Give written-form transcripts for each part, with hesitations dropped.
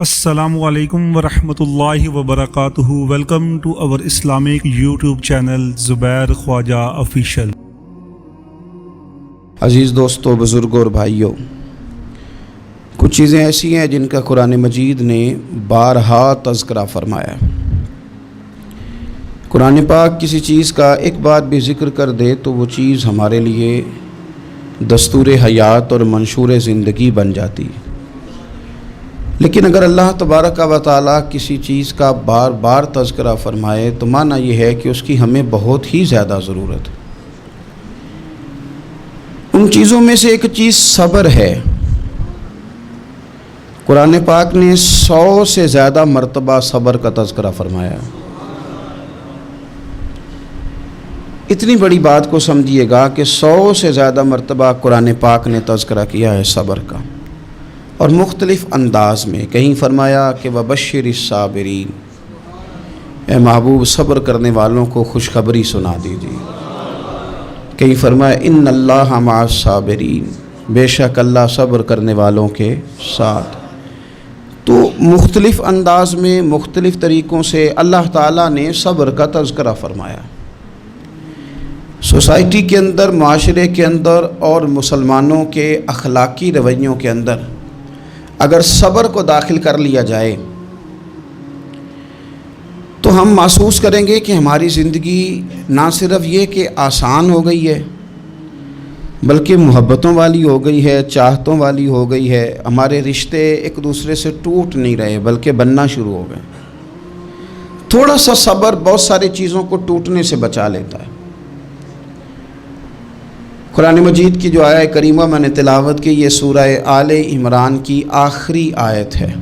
السلام علیکم ورحمۃ اللہ وبرکاتہ۔ ویلکم ٹو اور اسلامک یوٹیوب چینل زبیر خواجہ آفیشیل۔ عزیز دوستو، بزرگوں اور بھائیوں، کچھ چیزیں ایسی ہیں جن کا قرآن مجید نے بارہا تذکرہ فرمایا۔ قرآن پاک کسی چیز کا ایک بات بھی ذکر کر دے تو وہ چیز ہمارے لیے دستور حیات اور منشور زندگی بن جاتی ہے، لیکن اگر اللہ تبارک و تعالیٰ کسی چیز کا بار بار تذکرہ فرمائے تو معنی یہ ہے کہ اس کی ہمیں بہت ہی زیادہ ضرورت ہے۔ ان چیزوں میں سے ایک چیز صبر ہے۔ قرآن پاک نے 100 سے زیادہ مرتبہ صبر کا تذکرہ فرمایا۔ اتنی بڑی بات کو سمجھیے گا کہ 100 سے زیادہ مرتبہ قرآن پاک نے تذکرہ کیا ہے صبر کا، اور مختلف انداز میں۔ کہیں فرمایا کہ وبشر الصابرین، اے محبوب صبر کرنے والوں کو خوشخبری سنا دیجیے۔ کہیں فرمایا ان اللہ مع الصابرین، بے شک اللہ صبر کرنے والوں کے ساتھ۔ تو مختلف انداز میں، مختلف طریقوں سے اللہ تعالیٰ نے صبر کا تذکرہ فرمایا۔ سوسائٹی کے اندر، معاشرے کے اندر اور مسلمانوں کے اخلاقی رویوں کے اندر اگر صبر کو داخل کر لیا جائے تو ہم محسوس کریں گے کہ ہماری زندگی نہ صرف یہ کہ آسان ہو گئی ہے بلکہ محبتوں والی ہو گئی ہے، چاہتوں والی ہو گئی ہے۔ ہمارے رشتے ایک دوسرے سے ٹوٹ نہیں رہے بلکہ بننا شروع ہو گئے۔ تھوڑا سا صبر بہت ساری چیزوں کو ٹوٹنے سے بچا لیتا ہے۔ قرآن مجید کی جو آیت کریمہ میں نے تلاوت کی، یہ سورہ آل عمران کی آخری آیت ہے۔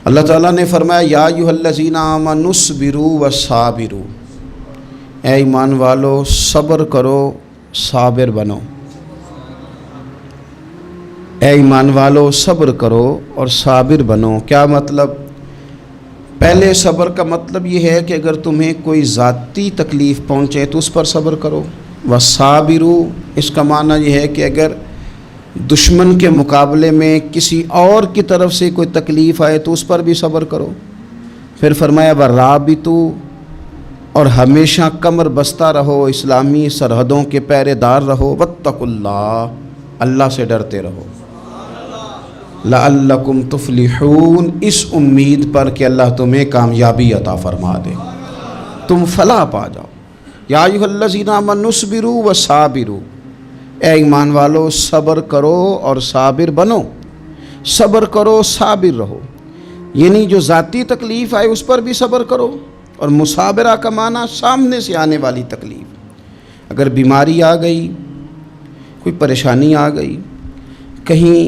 اللہ تعالیٰ نے فرمایا یا ایھا الذین آمنوا اصبروا وصابروا، اے ایمان والو صبر کرو، صابر بنو۔ اے ایمان والو صبر کرو اور صابر بنو۔ کیا مطلب؟ پہلے صبر کا مطلب یہ ہے کہ اگر تمہیں کوئی ذاتی تکلیف پہنچے تو اس پر صبر کرو۔ وصابروا، اس کا معنی یہ ہے کہ اگر دشمن کے مقابلے میں کسی اور کی طرف سے کوئی تکلیف آئے تو اس پر بھی صبر کرو۔ پھر فرمایا ورابطوا، اور ہمیشہ کمر بستہ رہو، اسلامی سرحدوں کے پہرے دار رہو۔ واتقوا اللہ، اللہ سے ڈرتے رہو۔ لعلکم تفلحون، اس امید پر کہ اللہ تمہیں کامیابی عطا فرما دے، تم فلاح پا جاؤ۔ یا ایھا الذین آمنوا اصبروا وصابروا، اے ایمان والو صبر کرو اور صابر بنو۔ صبر کرو، صابر رہو، یعنی جو ذاتی تکلیف آئے اس پر بھی صبر کرو۔ اور مصابرہ کا معنی سامنے سے آنے والی تکلیف، اگر بیماری آ گئی، کوئی پریشانی آ گئی، کہیں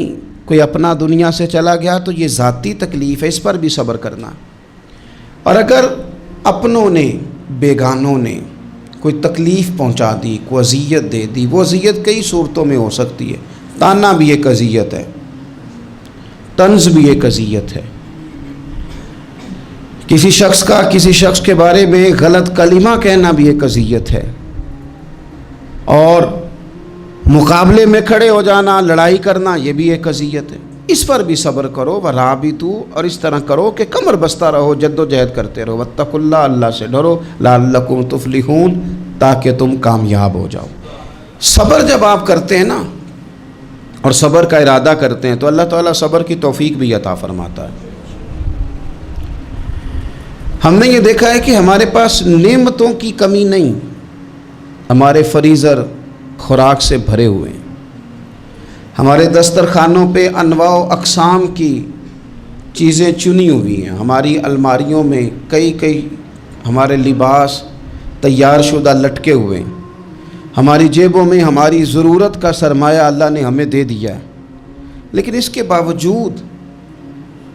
کوئی اپنا دنیا سے چلا گیا تو یہ ذاتی تکلیف ہے، اس پر بھی صبر کرنا۔ اور اگر اپنوں نے، بیگانوں نے کوئی تکلیف پہنچا دی، کوئی اذیت دے دی، وہ اذیت کئی صورتوں میں ہو سکتی ہے۔ تانا بھی ایک اذیت ہے، طنز بھی ایک اذیت ہے، کسی شخص کے بارے میں غلط کلمہ کہنا بھی ایک اذیت ہے، اور مقابلے میں کھڑے ہو جانا، لڑائی کرنا، یہ بھی ایک اذیت ہے۔ اس پر بھی صبر کرو۔ ورابطوا، اور اس طرح کرو کہ کمر بستہ رہو، جد و جہد کرتے رہو۔ واتقوا اللہ، اللہ سے ڈرو۔ لعلکم تفلحون، تاکہ تم کامیاب ہو جاؤ۔ صبر جب آپ کرتے ہیں نا، اور صبر کا ارادہ کرتے ہیں تو اللہ تعالیٰ صبر کی توفیق بھی عطا فرماتا ہے۔ ہم نے یہ دیکھا ہے کہ ہمارے پاس نعمتوں کی کمی نہیں، ہمارے فریزر خوراک سے بھرے ہوئے ہیں، ہمارے دسترخوانوں پہ انواع و اقسام کی چیزیں چنی ہوئی ہیں، ہماری الماریوں میں کئی ہمارے لباس تیار شدہ لٹکے ہوئے ہیں، ہماری جیبوں میں ہماری ضرورت کا سرمایہ اللہ نے ہمیں دے دیا ہے۔ لیکن اس کے باوجود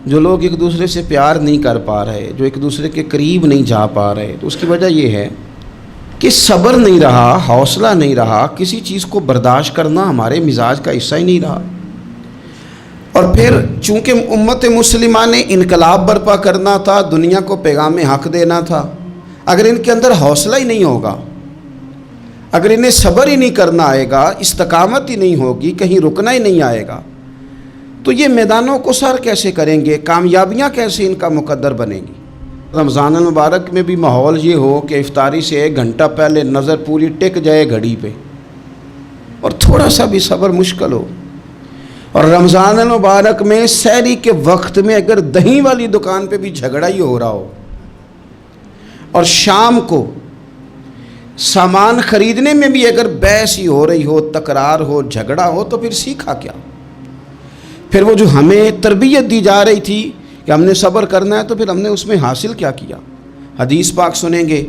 جو لوگ ایک دوسرے سے پیار نہیں کر پا رہے، جو ایک دوسرے کے قریب نہیں جا پا رہے، تو اس کی وجہ یہ ہے کہ صبر نہیں رہا، حوصلہ نہیں رہا، کسی چیز کو برداشت کرنا ہمارے مزاج کا حصہ ہی نہیں رہا۔ اور پھر چونکہ امت مسلمہ نے انقلاب برپا کرنا تھا، دنیا کو پیغام حق دینا تھا، اگر ان کے اندر حوصلہ ہی نہیں ہوگا، اگر انہیں صبر ہی نہیں کرنا آئے گا، استقامت ہی نہیں ہوگی، کہیں رکنا ہی نہیں آئے گا، تو تو یہ میدانوں کو سر کیسے کریں گے؟ کامیابیاں کیسے ان کا مقدر بنے گی؟ رمضان المبارک میں بھی ماحول یہ ہو کہ افطاری سے 1 گھنٹہ پہلے نظر پوری ٹک جائے گھڑی پہ، اور تھوڑا سا بھی صبر مشکل ہو. اور رمضان المبارک میں سحری کے وقت میں اگر دہی والی دکان پہ بھی جھگڑا ہی ہو رہا ہو، اور شام کو سامان خریدنے میں بھی اگر بحث ہی ہو رہی ہو، تکرار ہو، جھگڑا ہو، تو پھر سیکھا کیا؟ پھر وہ جو ہمیں تربیت دی جا رہی تھی کہ ہم نے صبر کرنا ہے، تو پھر ہم نے اس میں حاصل کیا کیا؟ حدیث پاک سنیں گے،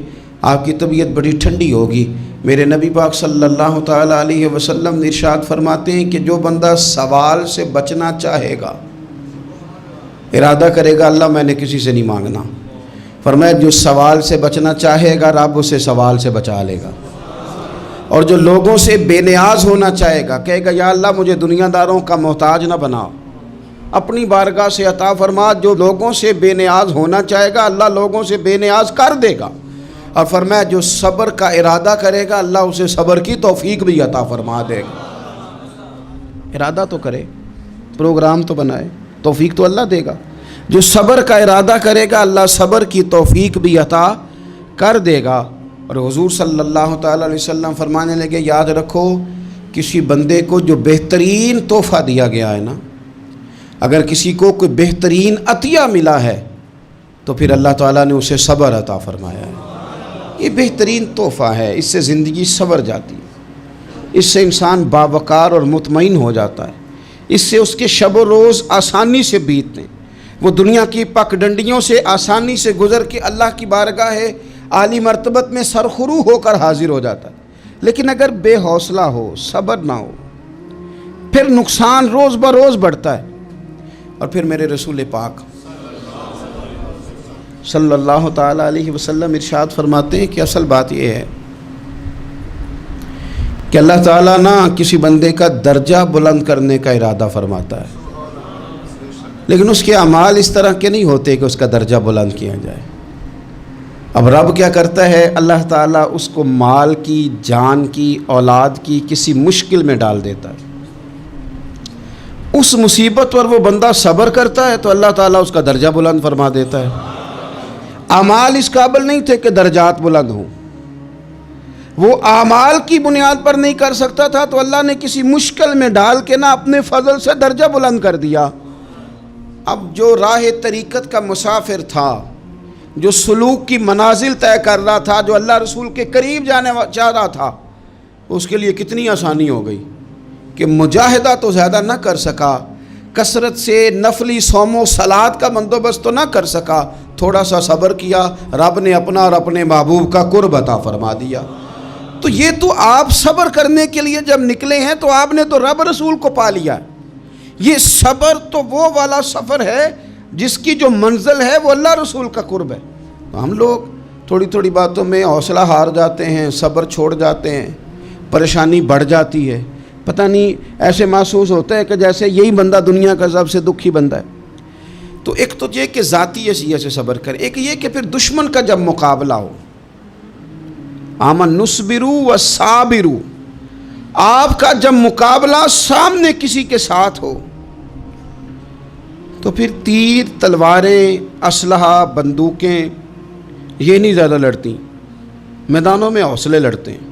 آپ کی طبیعت بڑی ٹھنڈی ہوگی. میرے نبی پاک صلی اللہ تعالیٰ علیہ وسلم ارشاد فرماتے ہیں کہ جو بندہ سوال سے بچنا چاہے گا، ارادہ کرے گا اللہ میں نے کسی سے نہیں مانگنا، فرمایا جو سوال سے بچنا چاہے گا رب اسے سوال سے بچا لے گا. اور جو لوگوں سے بے نیاز ہونا چاہے گا، کہے گا یا اللہ مجھے دنیا داروں کا محتاج نہ بنا، اپنی بارگاہ سے عطا فرما. جو لوگوں سے بے نیاز ہونا چاہے گا اللہ لوگوں سے بے نیاز کر دے گا. اور فرمایا جو صبر کا ارادہ کرے گا اللہ اسے صبر کی توفیق بھی عطا فرما دے گا. ارادہ تو کرے، پروگرام تو بنائے، توفیق تو اللہ دے گا. جو صبر کا ارادہ کرے گا اللہ صبر کی توفیق بھی عطا کر دے گا. اور حضور صلی اللہ تعالیٰ علیہ وسلم فرمانے لگے، یاد رکھو کسی بندے کو جو بہترین تحفہ دیا گیا ہے نا، اگر کسی کو کوئی بہترین عطیہ ملا ہے تو پھر اللہ تعالیٰ نے اسے صبر عطا فرمایا ہے. یہ بہترین تحفہ ہے، اس سے زندگی سنور جاتی ہے، اس سے انسان باوقار اور مطمئن ہو جاتا ہے، اس سے اس کے شب و روز آسانی سے بیتتے ہیں، وہ دنیا کی پک ڈنڈیوں سے آسانی سے گزر کے اللہ کی بارگاہ عالی مرتبت میں سرخرو ہو کر حاضر ہو جاتا ہے. لیکن اگر بے حوصلہ ہو، صبر نہ ہو، پھر نقصان روز بروز بڑھتا ہے. اور پھر میرے رسول پاک صلی اللہ تعالیٰ علیہ وسلم ارشاد فرماتے ہیں کہ اصل بات یہ ہے کہ اللہ تعالیٰ نہ کسی بندے کا درجہ بلند کرنے کا ارادہ فرماتا ہے، لیکن اس کے اعمال اس طرح کے نہیں ہوتے کہ اس کا درجہ بلند کیا جائے. اب رب کیا کرتا ہے؟ اللہ تعالیٰ اس کو مال کی، جان کی، اولاد کی کسی مشکل میں ڈال دیتا ہے. اس مصیبت پر وہ بندہ صبر کرتا ہے تو اللہ تعالیٰ اس کا درجہ بلند فرما دیتا ہے. اعمال اس قابل نہیں تھے کہ درجات بلند ہوں، وہ اعمال کی بنیاد پر نہیں کر سکتا تھا تو اللہ نے کسی مشکل میں ڈال کے نا اپنے فضل سے درجہ بلند کر دیا. اب جو راہ طریقت کا مسافر تھا، جو سلوک کی منازل طے کر رہا تھا، جو اللہ رسول کے قریب جانے چاہ رہا تھا، اس کے لیے کتنی آسانی ہو گئی کہ مجاہدہ تو زیادہ نہ کر سکا، کثرت سے نفلی صوم و صلات کا بندوبست تو نہ کر سکا، تھوڑا سا صبر کیا، رب نے اپنا اور اپنے محبوب کا قرب عطا فرما دیا. تو یہ تو آپ صبر کرنے کے لیے جب نکلے ہیں تو آپ نے تو رب رسول کو پا لیا ہے. یہ صبر تو وہ والا سفر ہے جس کی جو منزل ہے وہ اللہ رسول کا قرب ہے. تو ہم لوگ تھوڑی تھوڑی باتوں میں حوصلہ ہار جاتے ہیں، صبر چھوڑ جاتے ہیں، پریشانی بڑھ جاتی ہے. پتہ نہیں ایسے محسوس ہوتا ہے کہ جیسے یہی بندہ دنیا کا سب سے دکھی بندہ ہے. تو ایک تو یہ کہ ذاتی حیثیت سے صبر کرے، ایک یہ کہ پھر دشمن کا جب مقابلہ ہو، آمن نصبرو و صابرو، آپ کا جب مقابلہ سامنے کسی کے ساتھ ہو تو پھر تیر، تلواریں، اسلحہ، بندوقیں یہ نہیں زیادہ لڑتی. میدانوں میں حوصلے لڑتے ہیں،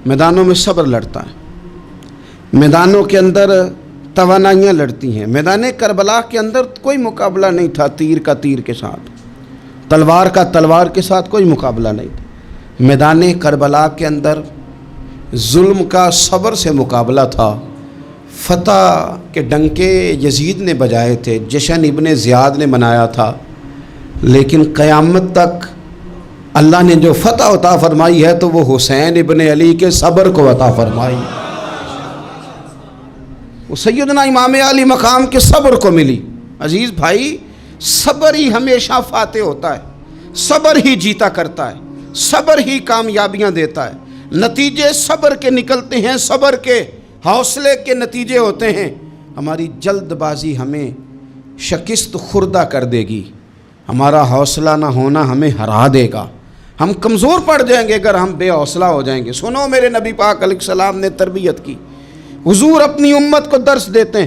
میدانوں میں صبر لڑتا ہے، میدانوں کے اندر توانائیاں لڑتی ہیں. میدان کربلا کے اندر کوئی مقابلہ نہیں تھا تیر کا تیر کے ساتھ، تلوار کا تلوار کے ساتھ کوئی مقابلہ نہیں تھا. میدان کربلا کے اندر ظلم کا صبر سے مقابلہ تھا. فتح کے ڈنکے یزید نے بجائے تھے، جشن ابن زیاد نے منایا تھا، لیکن قیامت تک اللہ نے جو فتح عطا فرمائی ہے تو وہ حسین ابن علی کے صبر کو عطا فرمائی، وہ سیدنا امام علی مقام کے صبر کو ملی. عزیز بھائی، صبر ہی ہمیشہ فاتح ہوتا ہے، صبر ہی جیتا کرتا ہے، صبر ہی کامیابیاں دیتا ہے. نتیجے صبر کے نکلتے ہیں، صبر کے حوصلے کے نتیجے ہوتے ہیں. ہماری جلد بازی ہمیں شکست خوردہ کر دے گی، ہمارا حوصلہ نہ ہونا ہمیں ہرا دے گا. ہم کمزور پڑ جائیں گے اگر ہم بے حوصلہ ہو جائیں گے. سنو، میرے نبی پاک علیہ السلام نے تربیت کی، حضور اپنی امت کو درس دیتے ہیں،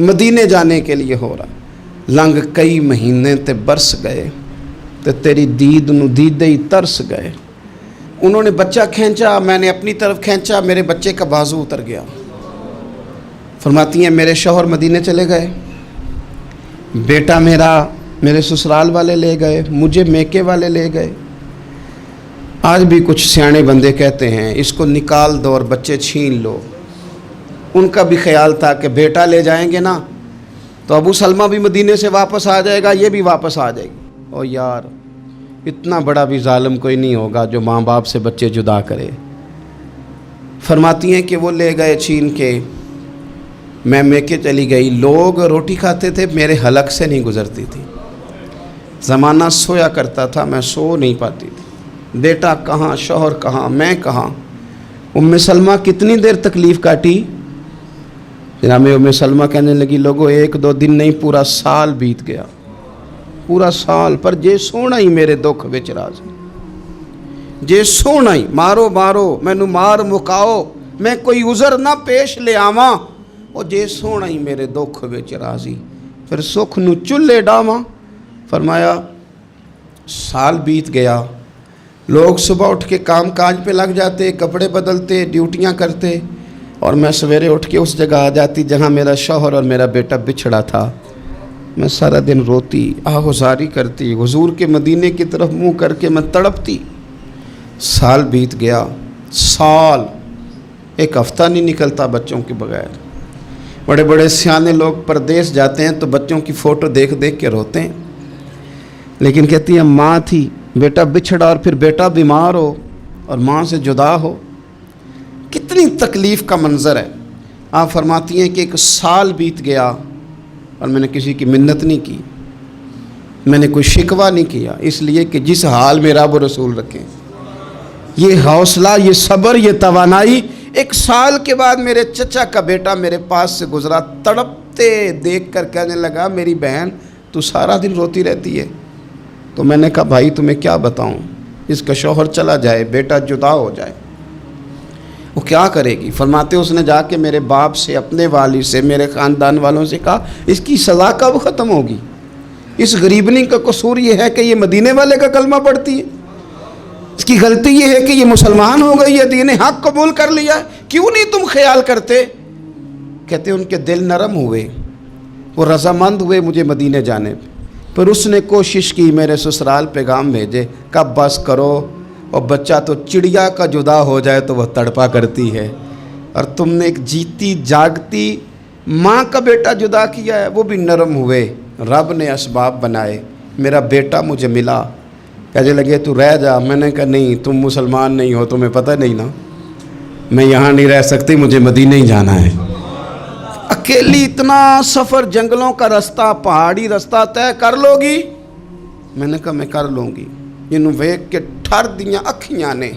مدینے جانے کے لیے ہو رہا۔ لنگ کئی مہینے تے برس گئے تے تیری دید نو دیدے ہی ترس گئے۔ انہوں نے بچہ کھینچا، میں نے اپنی طرف کھینچا، میرے بچے کا بازو اتر گیا۔ فرماتی ہیں میرے شوہر مدینے چلے گئے، بیٹا میرا میرے سسرال والے لے گئے، مجھے میکے والے لے گئے۔ آج بھی کچھ سیانے بندے کہتے ہیں اس کو نکال دو اور بچے چھین لو۔ ان کا بھی خیال تھا کہ بیٹا لے جائیں گے نا تو ابو سلمہ بھی مدینے سے واپس آ جائے گا، یہ بھی واپس آ جائے گی۔ او یار، اتنا بڑا بھی ظالم کوئی نہیں ہوگا جو ماں باپ سے بچے جدا کرے۔ فرماتی ہیں کہ وہ لے گئے چھین کے، میں میکے چلی گئی۔ لوگ روٹی کھاتے تھے، میرے حلق سے نہیں گزرتی تھی۔ زمانہ سویا کرتا تھا، میں سو نہیں پاتی تھی۔ بیٹا کہاں، شوہر کہاں، میں کہاں۔ ام سلمہ کتنی دیر تکلیف کاٹی؟ جناب ام سلمہ کہنے لگی لوگوں 1-2 دن نہیں، پورا سال بیت گیا، پورا سال، پر جے سونا ہی میرے دکھ وچ راضی، جے سونا ہی مارو مارو مینوں مار مکاؤ، میں کوئی عذر نہ پیش لے آواں، او جے سونا ہی میرے دکھ وچ راضی، پھر سکھ نو چلے ڈاواں۔ فرمایا سال بیت گیا، لوگ صبح اٹھ کے کام کاج پہ لگ جاتے، کپڑے بدلتے، ڈیوٹیاں کرتے، اور میں سویرے اٹھ کے اس جگہ آ جاتی جہاں میرا شوہر اور میرا بیٹا بچھڑا تھا۔ میں سارا دن روتی، آہوزاری کرتی، حضور کے مدینے کی طرف منہ کر کے میں تڑپتی۔ سال بیت گیا، سال، ایک ہفتہ نہیں نکلتا بچوں کے بغیر۔ بڑے بڑے سیانے لوگ پردیس جاتے ہیں تو بچوں کی فوٹو دیکھ دیکھ کے روتے ہیں، لیکن کہتی ہیں ماں تھی، بیٹا بچھڑا اور پھر بیٹا بیمار ہو اور ماں سے جدا ہو، کتنی تکلیف کا منظر ہے۔ آپ فرماتی ہیں کہ 1 سال بیت گیا اور میں نے کسی کی منت نہیں کی، میں نے کوئی شکوہ نہیں کیا، اس لیے کہ جس حال میں رب و رسول رکھیں، یہ حوصلہ، یہ صبر، یہ توانائی۔ 1 سال کے بعد میرے چچا کا بیٹا میرے پاس سے گزرا، تڑپتے دیکھ کر کہنے لگا میری بہن تو سارا دن روتی رہتی ہے۔ تو میں نے کہا بھائی تمہیں کیا بتاؤں، اس کا شوہر چلا جائے، بیٹا جدا ہو جائے، وہ کیا کرے گی؟ فرماتے اس نے جا کے میرے باپ سے، اپنے والد سے، میرے خاندان والوں سے کہا اس کی سزا کب ختم ہوگی؟ اس غریبنی کا قصور یہ ہے کہ یہ مدینے والے کا کلمہ پڑھتی ہے، اس کی غلطی یہ ہے کہ یہ مسلمان ہو گئی ہے، دین حق قبول کر لیا ہے، کیوں نہیں تم خیال کرتے؟ کہتے ان کے دل نرم ہوئے، وہ رضامند ہوئے مجھے مدینے جانے پہ۔ پھر اس نے کوشش کی میرے سسرال پیغام بھیجے، کب بس کرو، اور بچہ تو چڑیا کا جدا ہو جائے تو وہ تڑپا کرتی ہے، اور تم نے ایک جیتی جاگتی ماں کا بیٹا جدا کیا ہے۔ وہ بھی نرم ہوئے، رب نے اسباب بنائے، میرا بیٹا مجھے ملا۔ کہنے لگے تو رہ جا، میں نے کہا نہیں، تم مسلمان نہیں ہو، تمہیں پتہ نہیں نا، میں یہاں نہیں رہ سکتی، مجھے مدینے ہی جانا ہے۔ اکیلی اتنا سفر، جنگلوں کا رستہ، پہاڑی رستہ طے کر لو گی؟ میں نے کہا میں کر لوں گی۔ جنوں ویکھ کے ٹھر دیاں اکھیاں نے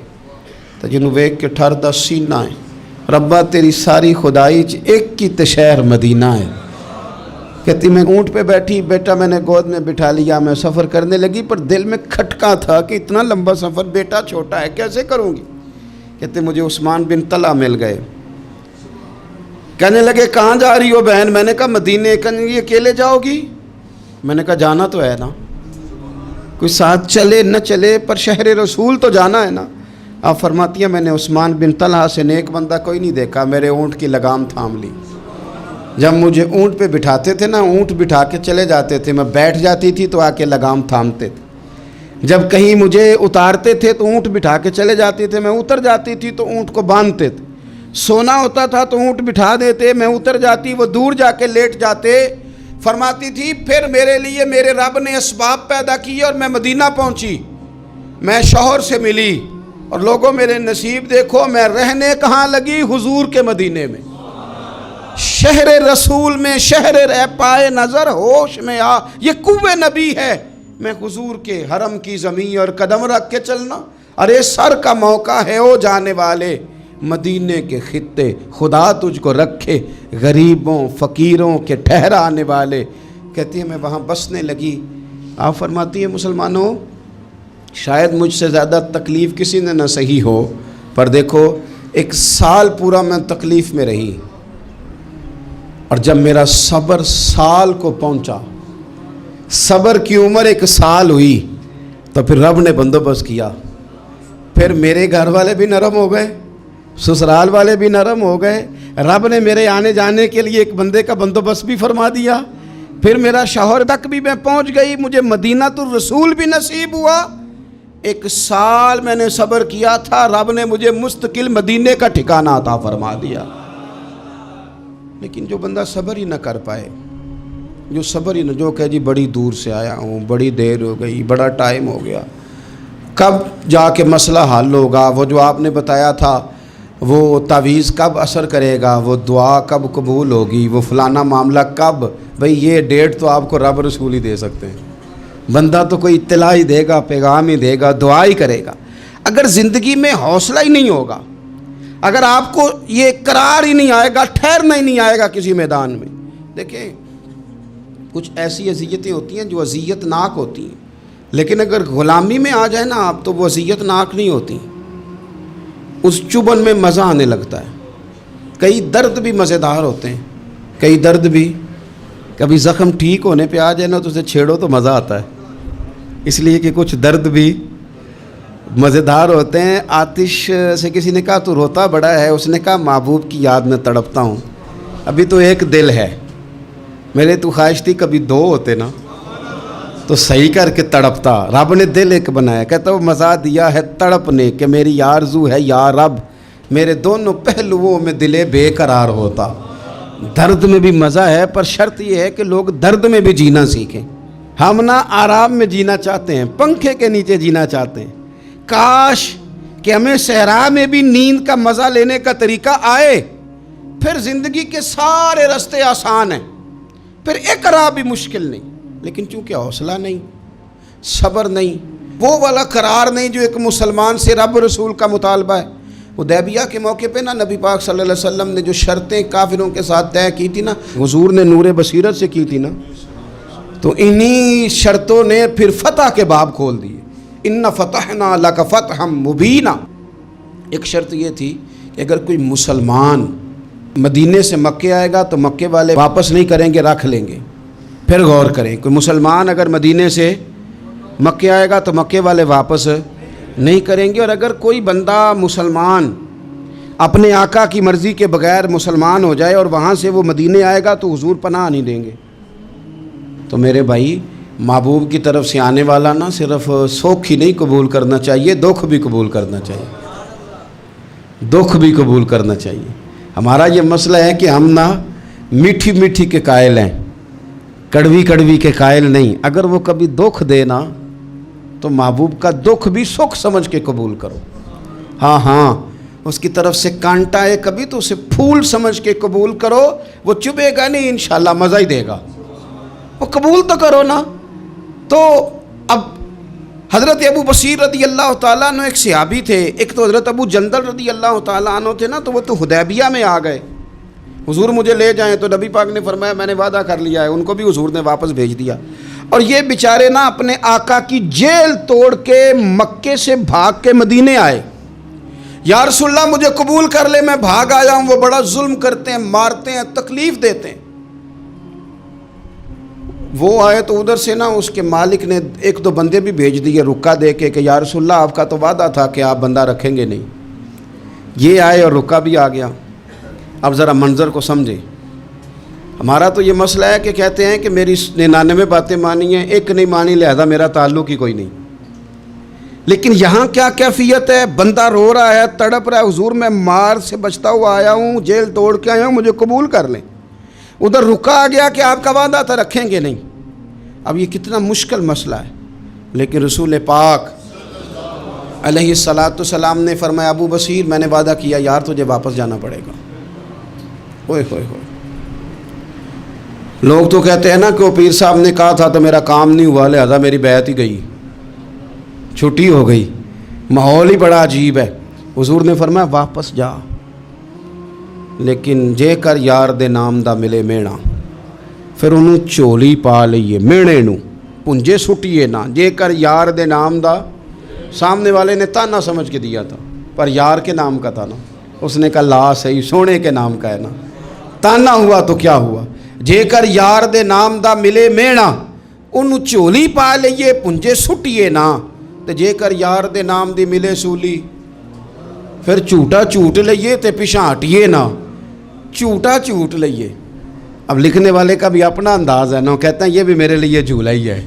تے جنوں ویکھ کے ٹھر دا سینہ ہے، ربا تیری ساری خدائی چ ایک کی تے شہر مدینہ ہے۔ کہتی میں اونٹ پہ بیٹھی، بیٹا میں نے گود میں بٹھا لیا، میں سفر کرنے لگی، پر دل میں کھٹکا تھا کہ اتنا لمبا سفر، بیٹا چھوٹا ہے، کیسے کروں گی؟ کہتے مجھے عثمان بن طلحہ مل گئے، کہنے لگے کہاں جا رہی ہو بہن؟ میں نے کہا مدینے۔ کہنے لگے اکیلے جاؤ گی؟ میں نے کہا جانا تو ہے نا، کوئی ساتھ چلے نہ چلے پر شہر رسول تو جانا ہے نا۔ آپ فرماتی ہیں میں نے عثمان بن طلحہ سے نیک بندہ کوئی نہیں دیکھا، میرے اونٹ کی لگام تھام لی۔ جب مجھے اونٹ پہ بٹھاتے تھے نا، اونٹ بٹھا کے چلے جاتے تھے، میں بیٹھ جاتی تھی تو آ کے لگام تھامتے تھے۔ جب کہیں مجھے اتارتے تھے تو اونٹ بٹھا کے چلے جاتے تھے، میں اتر جاتی تھی تو اونٹ کو باندھتے تھے۔ سونا ہوتا تھا تو اونٹ بٹھا دیتے، میں اتر جاتی، وہ دور جا کے لیٹ جاتے۔ فرماتی تھی پھر میرے لیے میرے رب نے اسباب پیدا کیے اور میں مدینہ پہنچی، میں شوہر سے ملی، اور لوگوں میرے نصیب دیکھو، میں رہنے کہاں لگی؟ حضور کے مدینے میں، شہر رسول میں، شہر رہ پائے نظر ہوش میں آ، یہ کوہ نبی ہے، میں حضور کے حرم کی زمین اور قدم رکھ کے چلنا۔ ارے سر کا موقع ہے او جانے والے، مدینے کے خطے خدا تجھ کو رکھے، غریبوں فقیروں کے ٹھہرانے والے۔ کہتی ہے میں وہاں بسنے لگی۔ آپ فرماتی ہیں مسلمانوں، شاید مجھ سے زیادہ تکلیف کسی نے نہ سہی ہو، پر دیکھو ایک سال پورا میں تکلیف میں رہی، اور جب میرا صبر سال کو پہنچا، صبر کی عمر ایک سال ہوئی، تو پھر رب نے بندوبست کیا، پھر میرے گھر والے بھی نرم ہو گئے، سسرال والے بھی نرم ہو گئے، رب نے میرے آنے جانے کے لیے ایک بندے کا بندوبست بھی فرما دیا، پھر میرا شوہر تک بھی میں پہنچ گئی، مجھے مدینہ الرسول بھی نصیب ہوا۔ ایک سال میں نے صبر کیا تھا، رب نے مجھے مستقل مدینے کا ٹھکانہ عطا فرما دیا۔ لیکن جو بندہ صبر ہی نہ کر پائے، جو صبر ہی نہ، جو کہ جی بڑی دور سے آیا ہوں، بڑی دیر ہو گئی، بڑا ٹائم ہو گیا، کب جا کے مسئلہ حل ہوگا، وہ جو آپ نے بتایا تھا وہ تعویذ کب اثر کرے گا، وہ دعا کب قبول ہوگی، وہ فلانا معاملہ کب، بھئی یہ ڈیٹ تو آپ کو رب رسول ہی دے سکتے ہیں، بندہ تو کوئی اطلاع ہی دے گا، پیغام ہی دے گا، دعا ہی کرے گا۔ اگر زندگی میں حوصلہ ہی نہیں ہوگا، اگر آپ کو یہ قرار ہی نہیں آئے گا، ٹھہرنا ہی نہیں آئے گا کسی میدان میں۔ دیکھیں کچھ ایسی اذیتیں ہوتی ہیں جو اذیت ناک ہوتی ہیں، لیکن اگر غلامی میں آ جائے نا آپ، تو وہ اذیت ناک نہیں ہوتی، اس چبھن میں مزہ آنے لگتا ہے۔ کئی درد بھی مزیدار ہوتے ہیں، کئی درد بھی، کبھی زخم ٹھیک ہونے پہ آ جائے نا تو اسے چھیڑو تو مزہ آتا ہے، اس لیے کہ کچھ درد بھی مزیدار ہوتے ہیں۔ آتش سے کسی نے کہا تو روتا بڑا ہے، اس نے کہا محبوب کی یاد میں تڑپتا ہوں، ابھی تو ایک دل ہے، میرے تو خواہش تھی کبھی دو ہوتے نا تو صحیح کر کے تڑپتا۔ رب نے دل ایک بنایا، کہتا وہ مزہ دیا ہے تڑپ نے کہ میری آرزو ہے یا رب میرے دونوں پہلوؤں میں دل بے قرار ہوتا۔ درد میں بھی مزہ ہے، پر شرط یہ ہے کہ لوگ درد میں بھی جینا سیکھیں۔ ہم نہ آرام میں جینا چاہتے ہیں، پنکھے کے نیچے جینا چاہتے ہیں، کاش کہ ہمیں صحرا میں بھی نیند کا مزہ لینے کا طریقہ آئے، پھر زندگی کے سارے راستے آسان ہیں، پھر اقرا بھی مشکل نہیں۔ لیکن چونکہ حوصلہ نہیں، صبر نہیں، وہ والا قرار نہیں جو ایک مسلمان سے رب رسول کا مطالبہ ہے۔ حدیبیہ کے موقع پہ نا نبی پاک صلی اللہ علیہ وسلم نے جو شرطیں کافروں کے ساتھ طے کی تھی نا، حضور نے نور بصیرت سے کی تھی نا، تو انہی شرطوں نے پھر فتح کے باب کھول دیے۔ ان فتحنا لک فتحا مبینا۔ ایک شرط یہ تھی کہ اگر کوئی مسلمان مدینے سے مکے آئے گا تو مکے والے واپس نہیں کریں گے، رکھ لیں گے۔ پھر غور کریں، کوئی مسلمان اگر مدینے سے مکے آئے گا تو مکے والے واپس نہیں کریں گے، اور اگر کوئی بندہ مسلمان اپنے آقا کی مرضی کے بغیر مسلمان ہو جائے اور وہاں سے وہ مدینے آئے گا تو حضور پناہ نہیں دیں گے۔ تو میرے بھائی، محبوب کی طرف سے آنے والا نہ صرف سوکھ ہی نہیں قبول کرنا چاہیے، دکھ بھی قبول کرنا چاہیے، دکھ بھی قبول کرنا چاہیے۔ ہمارا یہ مسئلہ ہے کہ ہم نہ میٹھی میٹھی کے قائل ہیں، کڑوی کڑوی کے قائل نہیں۔ اگر وہ کبھی دکھ دے نا تو محبوب کا دکھ بھی سکھ سمجھ کے قبول کرو۔ ہاں اس کی طرف سے کانٹا ہے کبھی تو اسے پھول سمجھ کے قبول کرو، وہ چبھے گا نہیں، انشاءاللہ مزہ ہی دے گا، وہ قبول تو کرو نا۔ تو اب حضرت ابو بصیر رضی اللہ تعالیٰ عنہ ایک صحابی تھے، ایک تو حضرت ابو جندل رضی اللہ تعالیٰ عنہ تھے نا، تو وہ تو حدیبیہ میں آ گئے، حضور مجھے لے جائیں، تو نبی پاک نے فرمایا میں نے وعدہ کر لیا ہے، ان کو بھی حضور نے واپس بھیج دیا۔ اور یہ بیچارے نا اپنے آقا کی جیل توڑ کے مکے سے بھاگ کے مدینے آئے، یا رسول اللہ مجھے قبول کر لے، میں بھاگ آیا ہوں، وہ بڑا ظلم کرتے ہیں، مارتے ہیں، تکلیف دیتے ہیں۔ وہ آئے تو ادھر سے نا اس کے مالک نے ایک دو بندے بھی بھیج دیے رکا دے کے کہ یا رسول اللہ آپ کا تو وعدہ تھا کہ آپ بندہ رکھیں گے نہیں۔ یہ آئے اور رکا بھی آ گیا۔ اب ذرا منظر کو سمجھیں، ہمارا تو یہ مسئلہ ہے کہ کہتے ہیں کہ میری 99 باتیں مانی ہیں، ایک نہیں مانی، لہذا میرا تعلق ہی کوئی نہیں۔ لیکن یہاں کیا کیفیت ہے؟ بندہ رو رہا ہے، تڑپ رہا ہے، حضور میں مار سے بچتا ہوا آیا ہوں، جیل توڑ کے آیا ہوں، مجھے قبول کر لیں۔ ادھر رکا آ گیا کہ آپ کا وعدہ تھا رکھیں گے نہیں۔ اب یہ کتنا مشکل مسئلہ ہے، لیکن رسول پاک علیہ السلام نے فرمایا ابو بصیر میں نے وعدہ کیا یار تجھے واپس جانا پڑے گا۔ اوئے ہوئے ہوئے، لوگ تو کہتے ہیں نا کہ وہ پیر صاحب نے کہا تھا تو میرا کام نہیں ہوا، لہذا میری بیعت ہی گئی، چھٹی ہو گئی، ماحول ہی بڑا عجیب ہے۔ حضور نے فرمایا واپس جا، لیکن جے کر یار دے نام دا ملے مینا، پھر انہوں چولی پا لئیے، مینے نو پنجے سٹیے نا، جے کر یار دے نام دا، سامنے والے نے تانا سمجھ کے دیا تھا پر یار کے نام کا تھا نا، اس نے کہا لا صحیح سونے کے نام کا ہے نا، تانا ہوا تو کیا ہوا، جے کر یار دے نام دا ملے مینا انہوں چولی پا لئیے پنجے سٹیے نا، تے جے کر یار دے نام دی ملے سولی پھر جھوٹا جھوٹ لئیے تے پیچھے ہٹیے نا، جھوٹا جھوٹ لئیے۔ اب لکھنے والے کا بھی اپنا انداز ہے نا، کہتے ہیں یہ بھی میرے لیے جھولا ہی ہے،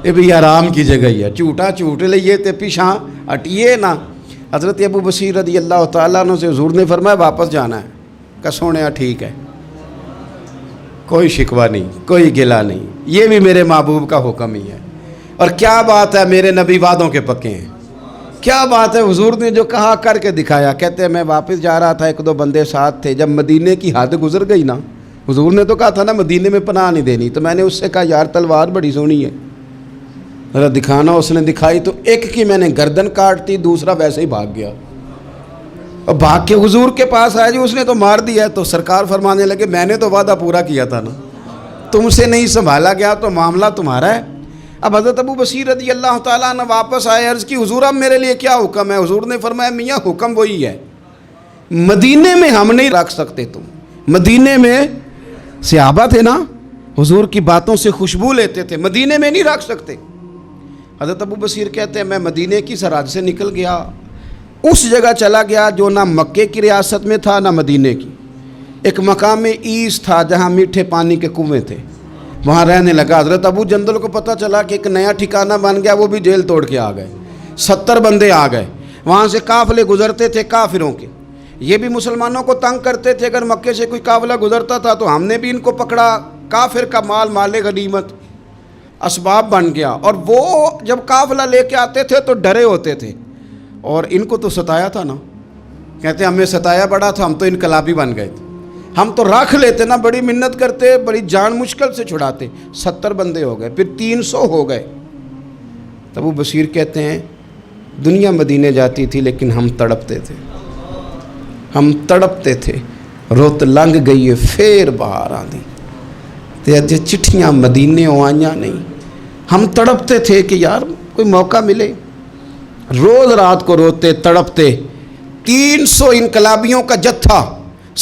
یہ بھی آرام کی جگہ ہی ہے، جھوٹا جھوٹ لئیے تے پیچھے ہٹیے نا۔ حضرت ابو بصیر رضی اللہ تعالیٰ عنہ سے حضور نے فرمایا واپس جانا ہے، کہ سونیا ٹھیک ہے، کوئی شکوہ نہیں، کوئی گلہ نہیں، یہ بھی میرے محبوب کا حکم ہی ہے۔ اور کیا بات ہے، میرے نبی وعدوں کے پکے ہیں، کیا بات ہے، حضور نے جو کہا کر کے دکھایا۔ کہتے ہیں میں واپس جا رہا تھا، ایک دو بندے ساتھ تھے، جب مدینے کی حد گزر گئی نا، حضور نے تو کہا تھا نا مدینے میں پناہ نہیں دینی، تو میں نے اس سے کہا یار تلوار بڑی سونی ہے ذرا دکھانا، اس نے دکھائی تو ایک کی میں نے گردن کاٹ دی، دوسرا ویسے ہی بھاگ گیا، اور بھاگ کے حضور کے پاس آیا، جو اس نے تو مار دیا ہے۔ تو سرکار فرمانے لگے میں نے تو وعدہ پورا کیا تھا نا، تم سے نہیں سنبھالا گیا تو معاملہ تمہارا ہے۔ اب حضرت ابو بصیر رضی اللہ تعالیٰ عنہ واپس آئے، عرض کی حضور اب میرے لیے کیا حکم ہے؟ حضور نے فرمایا میاں حکم وہی ہے، مدینے میں ہم نہیں رکھ سکتے، تم مدینے میں صحابہ تھے نا، حضور کی باتوں سے خوشبو لیتے تھے، مدینے میں نہیں رکھ سکتے۔ حضرت ابو بصیر کہتے ہیں میں مدینے کی سرحد سے نکل گیا، اس جگہ چلا گیا جو نہ مکے کی ریاست میں تھا نہ مدینے کی، ایک مقام ایس تھا جہاں میٹھے پانی کے کنویں تھے، وہاں رہنے لگا۔ حضرت ابو جندل کو پتہ چلا کہ ایک نیا ٹھکانہ بن گیا، وہ بھی جیل توڑ کے آ گئے، 70 بندے آ گئے، وہاں سے قافلے گزرتے تھے کافروں کے، یہ بھی مسلمانوں کو تنگ کرتے تھے، اگر مکے سے کوئی قافلہ گزرتا تھا تو ہم نے بھی ان کو پکڑا، کافر کا مال مال غنیمت اسباب بن گیا۔ اور وہ جب قافلہ لے کے آتے تھے تو ڈرے ہوتے تھے، اور ان کو تو ستایا تھا نا، کہتے ہیں ہمیں ستایا بڑا تھا، ہم تو انقلابی بن گئے تھے، ہم تو رکھ لیتے نا، بڑی منت کرتے، بڑی جان مشکل سے چھڑاتے، 70 بندے ہو گئے، پھر 300 ہو گئے۔ تب وہ بصیر کہتے ہیں دنیا مدینے جاتی تھی لیکن ہم تڑپتے تھے، ہم تڑپتے تھے، روت لنگ گئی ہے پھر باہر آندی تے اج چٹھیاں مدینے آئیاں نہیں، ہم تڑپتے تھے کہ یار کوئی موقع ملے، روز رات کو روتے تڑپتے۔ 300 انقلابیوں کا جتھا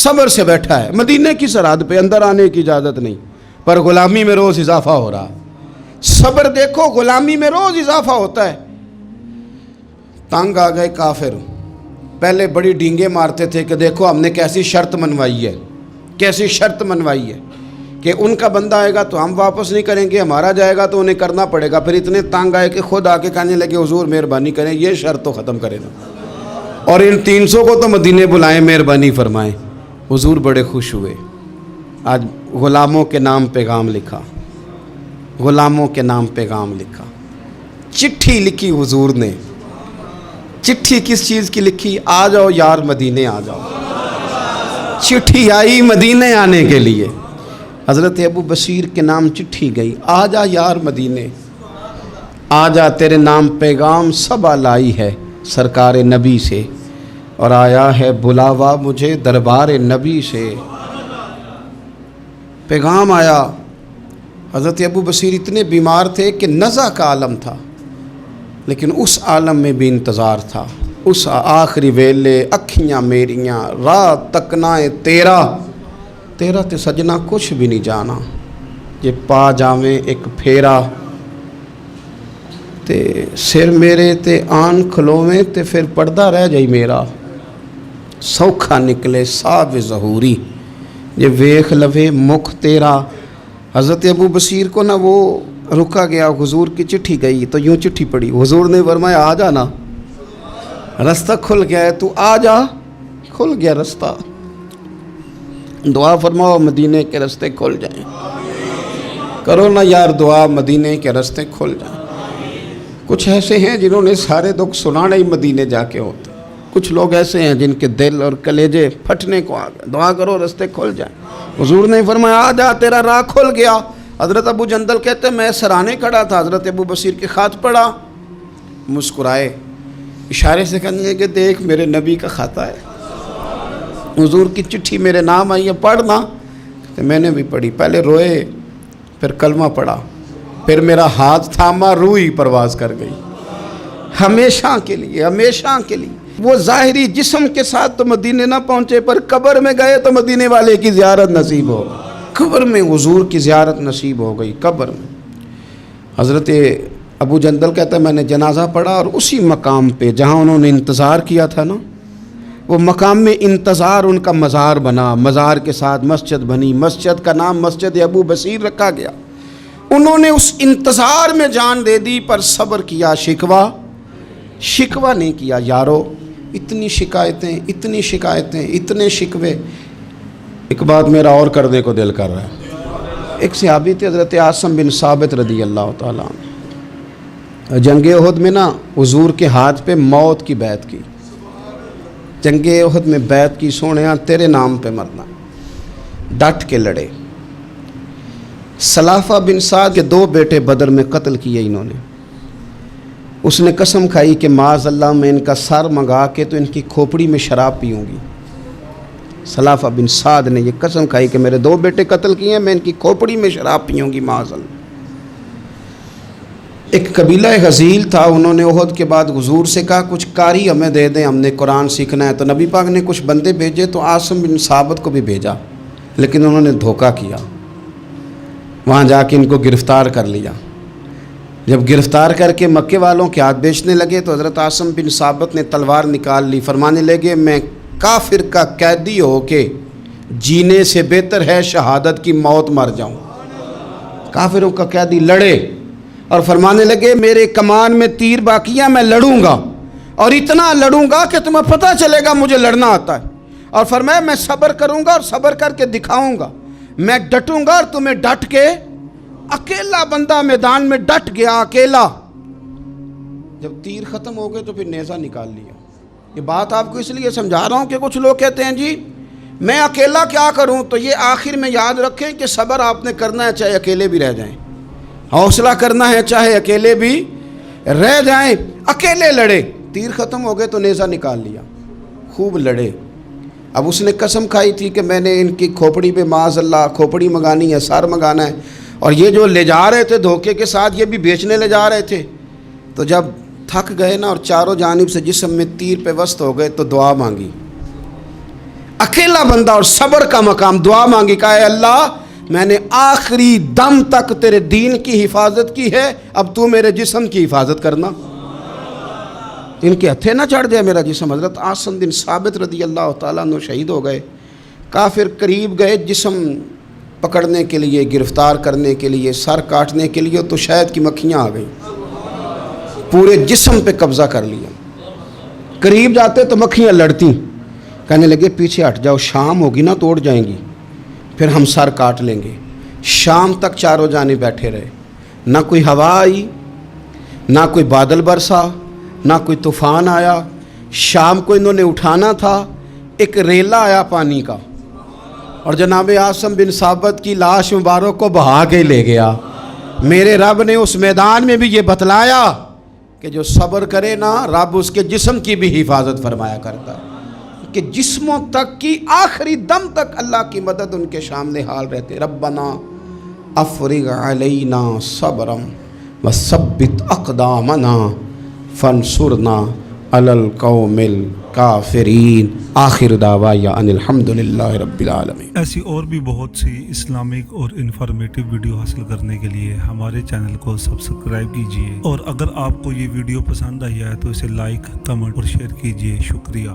صبر سے بیٹھا ہے مدینے کی سرحد پہ، اندر آنے کی اجازت نہیں، پر غلامی میں روز اضافہ ہو رہا، صبر دیکھو غلامی میں روز اضافہ ہوتا ہے۔ تنگ آ گئے کافر، پہلے بڑی ڈینگیں مارتے تھے کہ دیکھو ہم نے کیسی شرط منوائی ہے، کیسی شرط منوائی ہے کہ ان کا بندہ آئے گا تو ہم واپس نہیں کریں گے، ہمارا جائے گا تو انہیں کرنا پڑے گا۔ پھر اتنے تنگ آئے کہ خود آ کے کہنے لگے حضور مہربانی کریں یہ شرط تو ختم کریں نا، اور ان 300 کو تو مدینے بلائیں، مہربانی فرمائیں۔ حضور بڑے خوش ہوئے، آج غلاموں کے نام پیغام لکھا، غلاموں کے نام پیغام لکھا، چٹھی لکھی حضور نے۔ چٹھی کس چیز کی لکھی؟ آ جاؤ یار مدینے آ جاؤ، چٹھی آئی مدینے آنے کے لیے، حضرت ابو بصیر کے نام چٹھی گئی، آ جا یار مدینے، آ جا تیرے نام پیغام صبا لائی ہے سرکار نبی سے، اور آیا ہے بلاوا مجھے دربار نبی سے۔ پیغام آیا، حضرت ابو بصیر اتنے بیمار تھے کہ نزع کا عالم تھا، لیکن اس عالم میں بھی انتظار تھا، اس آخری ویلے اکھیاں میریاں رات تکنائے تیرا تے سجنا کچھ بھی نہیں جانا، یہ پا جاویں ایک پھیرا تے سر میرے تے آن کھلوویں تے پھر پردہ رہ جائی میرا، سوکھا نکلے صاحب ظہوری یہ ویخ لوے مکھ تیرا۔ حضرت ابو بصیر کو نہ وہ رکا گیا، حضور کی چٹھی گئی تو یوں چٹھی پڑی، حضور نے فرمایا آ جانا، رستہ کھل گیا ہے، تو آ جا، کھل گیا رستہ۔ دعا فرماؤ مدینے کے رستے کھل جائیں، کرو نا یار دعا مدینے کے رستے کھل جائیں۔ کچھ ایسے ہیں جنہوں نے سارے دکھ سنانے ہی مدینے جا کے ہوتے، کچھ لوگ ایسے ہیں جن کے دل اور کلیجے پھٹنے کو آ گئے، دعا کرو رستے کھل جائیں۔ حضور نے فرمایا آ جا تیرا راہ کھل گیا۔ حضرت ابو جندل کہتے ہیں میں سرانے کھڑا تھا، حضرت ابو بصیر کے خط پڑھا، مسکرائے، اشارے سے کہنے لگے کہ دیکھ میرے نبی کا خط ہے، حضور کی چٹھی میرے نام آئی ہے، پڑھنا۔ تو میں نے بھی پڑھی، پہلے روئے پھر کلمہ پڑھا، پھر میرا ہاتھ تھاما، روح ہی پرواز کر گئی، ہمیشہ کے لیے، ہمیشہ کے لیے۔ وہ ظاہری جسم کے ساتھ تو مدینے نہ پہنچے، پر قبر میں گئے تو مدینے والے کی زیارت نصیب ہو، قبر میں حضور کی زیارت نصیب ہو گئی۔ قبر میں حضرت ابو جندل کہتا ہے میں نے جنازہ پڑھا اور اسی مقام پہ جہاں انہوں نے انتظار کیا تھا نا، وہ مقام میں انتظار ان کا مزار بنا، مزار کے ساتھ مسجد بنی، مسجد کا نام مسجد ابو بصیر رکھا گیا۔ انہوں نے اس انتظار میں جان دے دی، پر صبر کیا، شکوہ نہیں کیا۔ یارو اتنی شکایتیں، اتنے شکوے، ایک بات میرا اور کرنے کو دل کر رہا ہے۔ ایک صحابی تھے حضرت عاصم بن ثابت رضی اللہ تعالیٰ عنہ، جنگ احد میں نا حضور کے ہاتھ پہ موت کی بیعت کی، جنگ احد میں بیعت کی، سونیا تیرے نام پہ مرنا، ڈٹ کے لڑے۔ سلافہ بن سعد کے 2 بیٹے بدر میں قتل کیے انہوں نے۔ اس نے قسم کھائی کہ معاذ اللہ میں ان کا سر منگا کے تو ان کی کھوپڑی میں شراب پیوں گی۔ سلافہ بن سعد نے یہ قسم کھائی کہ میرے 2 بیٹے قتل کیے ہیں، میں ان کی کھوپڑی میں شراب پیوں گی معاذ اللہ۔ ایک قبیلہ غزیل تھا، انہوں نے احد کے بعد حضور سے کہا کچھ قاری ہمیں دے دیں، ہم نے قرآن سیکھنا ہے۔ تو نبی پاک نے کچھ بندے بھیجے، تو عاصم بن ثابت کو بھی بھیجا، لیکن انہوں نے دھوکہ کیا، وہاں جا کے ان کو گرفتار کر لیا۔ جب گرفتار کر کے مکے والوں کے ہاتھ بیچنے لگے تو حضرت عاصم بن ثابت نے تلوار نکال لی، فرمانے لگے میں کافر کا قیدی ہو کے جینے سے بہتر ہے شہادت کی موت مر جاؤں۔ کافروں کا قیدی لڑے اور فرمانے لگے میرے کمان میں تیر باقی ہے، میں لڑوں گا اور اتنا لڑوں گا کہ تمہیں پتہ چلے گا مجھے لڑنا آتا ہے۔ اور فرمایا میں صبر کروں گا اور صبر کر کے دکھاؤں گا، میں ڈٹوں گا اور تمہیں ڈٹ کے۔ اکیلا بندہ میدان میں ڈٹ گیا، اکیلا۔ جب تیر ختم ہو گئے تو پھر نیزہ نکال لیا۔ یہ بات آپ کو اس لیے سمجھا رہا ہوں کہ کچھ لوگ کہتے ہیں جی میں اکیلا کیا کروں، تو یہ آخر میں یاد رکھیں کہ صبر آپ نے کرنا ہے چاہے اکیلے بھی رہ جائیں، حوصلہ کرنا ہے چاہے اکیلے بھی رہ جائیں۔ اکیلے لڑے، تیر ختم ہو گئے تو نیزہ نکال لیا، خوب لڑے۔ اب اس نے قسم کھائی تھی کہ میں نے ان کی کھوپڑی پہ معاذ اللہ کھوپڑی منگانی ہے، سار منگانا ہے، اور یہ جو لے جا رہے تھے دھوکے کے ساتھ یہ بھی بیچنے لے جا رہے تھے۔ تو جب تھک گئے نا اور چاروں جانب سے جسم میں تیر پہ وسط ہو گئے تو دعا مانگی، اکیلا بندہ اور صبر کا مقام، دعا مانگی، کہا اے اللہ میں نے آخری دم تک تیرے دین کی حفاظت کی ہے، اب تو میرے جسم کی حفاظت کرنا، ان کے ہتھے نہ چڑھ جائے میرا جسم۔ حضرت عاصم بن ثابت رضی اللہ تعالیٰ عنہ شہید ہو گئے۔ کافر قریب گئے جسم پکڑنے کے لیے، گرفتار کرنے کے لیے، سر کاٹنے کے لیے، تو شہد کی مکھیاں آ گئیں، پورے جسم پہ قبضہ کر لیا۔ قریب جاتے تو مکھیاں لڑتی، کہنے لگے پیچھے ہٹ جاؤ، شام ہوگی نا توڑ جائیں گی، پھر ہم سر کاٹ لیں گے۔ شام تک چاروں جانے بیٹھے رہے، نہ کوئی ہوا آئی، نہ کوئی بادل برسا، نہ کوئی طوفان آیا۔ شام کو انہوں نے اٹھانا تھا، ایک ریلا آیا پانی کا، اور جناب عاصم بن ثابت کی لاش مبارک کو بہا کے لے گیا۔ میرے رب نے اس میدان میں بھی یہ بتلایا کہ جو صبر کرے نا رب اس کے جسم کی بھی حفاظت فرمایا کرتا ہے، کہ جسموں تک کی آخری دم تک اللہ کی مدد ان کے سامنے حال رہتے۔ ربنا افرغ علینا صبرا وثبت اقدامنا فانصرنا علی القوم الکافرین۔ آخر دعوایا ان الحمدللہ رب العالمین۔ ایسی اور بھی بہت سی اسلامک اور انفارمیٹو ویڈیو حاصل کرنے کے لیے ہمارے چینل کو سبسکرائب کیجیے، اور اگر آپ کو یہ ویڈیو پسند آئی ہے تو اسے لائک، کمنٹ اور شیئر کیجیے۔ شکریہ۔